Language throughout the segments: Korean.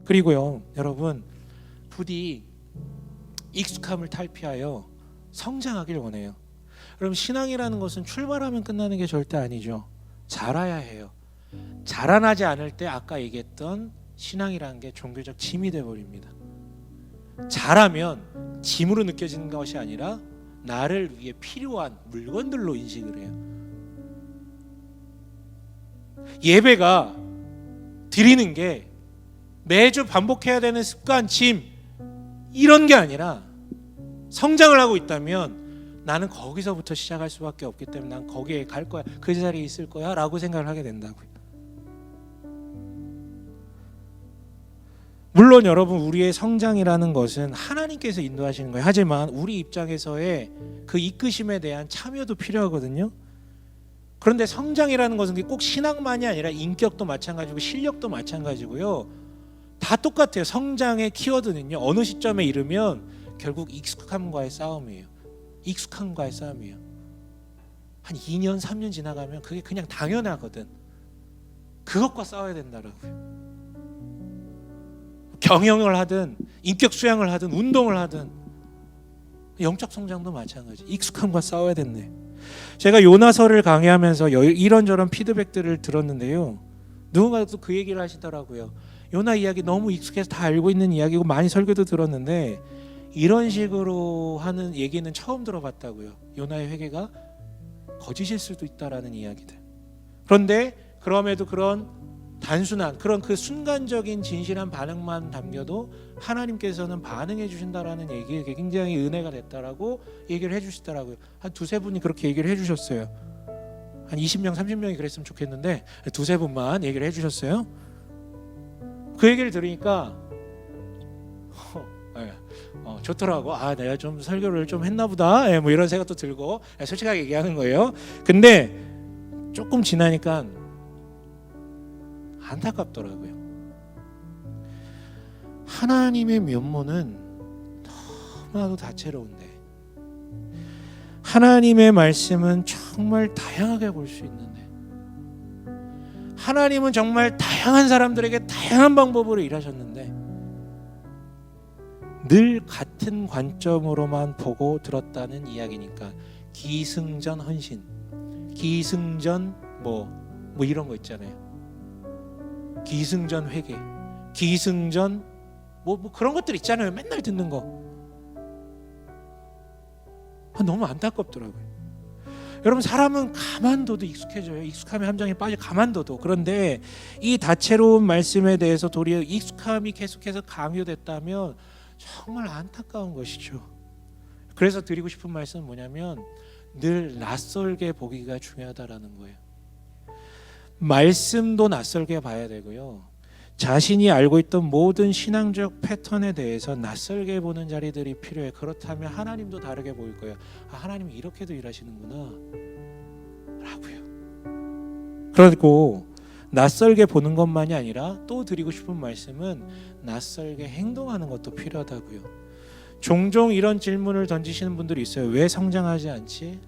그리고요, 여러분, 부디 익숙함을 탈피하여 성장하길 원해요. 그럼 신앙이라는 것은 출발하면 끝나는 게 절대 아니죠. 자라야 해요. 자라나지 않을 때 아까 얘기했던 신앙이라는 게 종교적 짐이 되어버립니다. 자라면 짐으로 느껴지는 것이 아니라 나를 위해 필요한 물건들로 인식을 해요. 예배가 드리는 게 매주 반복해야 되는 습관, 짐 이런 게 아니라 성장을 하고 있다면 나는 거기서부터 시작할 수밖에 없기 때문에 난 거기에 갈 거야, 그 자리에 있을 거야 라고 생각을 하게 된다고요. 물론 여러분, 우리의 성장이라는 것은 하나님께서 인도하시는 거예요. 하지만 우리 입장에서의 그 이끄심에 대한 참여도 필요하거든요. 그런데 성장이라는 것은 꼭 신앙만이 아니라 인격도 마찬가지고 실력도 마찬가지고요. 다 똑같아요. 성장의 키워드는요, 어느 시점에 이르면 결국 익숙함과의 싸움이에요. 익숙함과의 싸움이에요. 한 2년 3년 지나가면 그게 그냥 당연하거든. 그것과 싸워야 된다라고요. 경영을 하든 인격 수양을 하든 운동을 하든 영적 성장도 마찬가지. 익숙함과 싸워야 된대. 제가 요나서를 강의하면서 이런저런 피드백들을 들었는데요, 누군가 또 그 얘기를 하시더라고요. 요나 이야기 너무 익숙해서 다 알고 있는 이야기고 많이 설교도 들었는데 이런 식으로 하는 얘기는 처음 들어봤다고요. 요나의 회개가 거짓일 수도 있다라는 이야기들. 그런데 그럼에도 그런 단순한 그런 그 순간적인 진실한 반응만 담겨도 하나님께서는 반응해 주신다라는 얘기에 굉장히 은혜가 됐다라고 얘기를 해주시더라고요. 한 두세 분이 그렇게 얘기를 해주셨어요. 한 20명 30명이 그랬으면 좋겠는데 두세 분만 얘기를 해주셨어요. 그 얘기를 들으니까 좋더라고. 아, 내가 좀 설교를 좀 했나 보다, 뭐 이런 생각도 들고, 솔직하게 얘기하는 거예요. 근데 조금 지나니까 안타깝더라고요. 하나님의 면모는 너무나도 다채로운데 하나님의 말씀은 정말 다양하게 볼 수 있는데 하나님은 정말 다양한 사람들에게 다양한 방법으로 일하셨는데 늘 같은 관점으로만 보고 들었다는 이야기니까 기승전 헌신, 기승전 뭐 이런 거 있잖아요. 기승전 회개, 기승전 뭐 그런 것들 있잖아요. 맨날 듣는 거. 너무 안타깝더라고요. 여러분, 사람은 가만둬도 익숙해져요. 익숙함의 함정에 빠져 가만둬도. 그런데 이 다채로운 말씀에 대해서 도리어 익숙함이 계속해서 강요됐다면 정말 안타까운 것이죠. 그래서 드리고 싶은 말씀은 뭐냐면 늘 낯설게 보기가 중요하다라는 거예요. 말씀도 낯설게 봐야 되고요, 자신이 알고 있던 모든 신앙적 패턴에 대해서 낯설게 보는 자리들이 필요해. 그렇다면 하나님도 다르게 보일 거예요. 아, 하나님이 이렇게도 일하시는구나 라고요. 그리고 낯설게 보는 것만이 아니라 또 드리고 싶은 말씀은 낯설게 행동하는 것도 필요하다고요. 종종 이런 질문을 던지시는 분들이 있어요. 왜 성장하지 않지?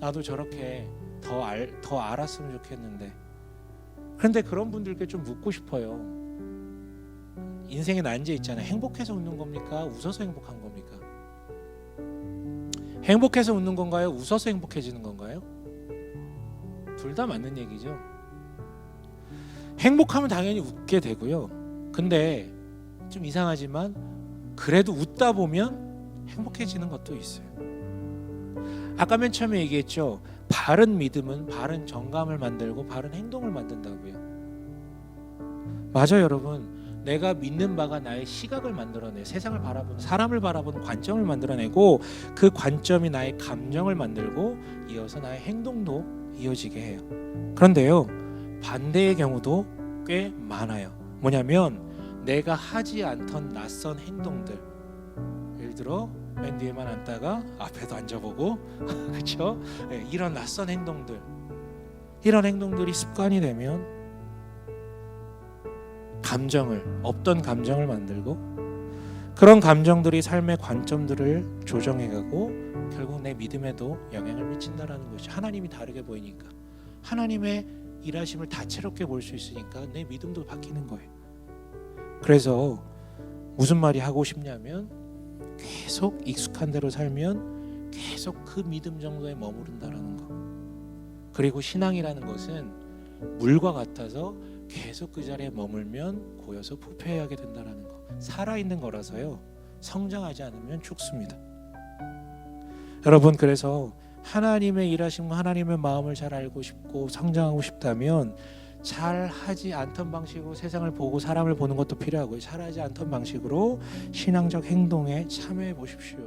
나도 저렇게 더 알았으면 좋겠는데. 그런데 그런 분들께 좀 묻고 싶어요. 인생의 난제 있잖아요. 행복해서 웃는 겁니까? 웃어서 행복한 겁니까? 행복해서 웃는 건가요? 웃어서 행복해지는 건가요? 둘 다 맞는 얘기죠. 행복하면 당연히 웃게 되고요. 근데 좀 이상하지만 그래도 웃다 보면 행복해지는 것도 있어요. 아까 맨 처음에 얘기했죠. 바른 믿음은 바른 정감을 만들고 바른 행동을 만든다고요. 맞아요, 여러분. 내가 믿는 바가 나의 시각을 만들어내, 세상을 바라보는, 사람을 바라보는 관점을 만들어내고 그 관점이 나의 감정을 만들고 이어서 나의 행동도 이어지게 해요. 그런데요, 반대의 경우도 꽤 많아요. 뭐냐면 내가 하지 않던 낯선 행동들, 예를 들어 맨 뒤에만 앉다가 앞에도 앉아보고 그렇죠? 이런 낯선 행동들, 이런 행동들이 습관이 되면 없던 감정을 만들고 그런 감정들이 삶의 관점들을 조정해가고 결국 내 믿음에도 영향을 미친다라는 것이, 하나님이 다르게 보이니까, 하나님의 일하심을 다채롭게 볼 수 있으니까 내 믿음도 바뀌는 거예요. 그래서 무슨 말이 하고 싶냐면 계속 익숙한 대로 살면 계속 그 믿음 정도에 머무른다라는 거. 그리고 신앙이라는 것은 물과 같아서 계속 그 자리에 머물면 고여서 부패하게 된다라는 거. 살아있는 거라서요. 성장하지 않으면 죽습니다. 여러분, 그래서 하나님의 일하심과 하나님의 마음을 잘 알고 싶고 성장하고 싶다면 잘 하지 않던 방식으로 세상을 보고 사람을 보는 것도 필요하고요. 잘 하지 않던 방식으로 신앙적 행동에 참여해 보십시오.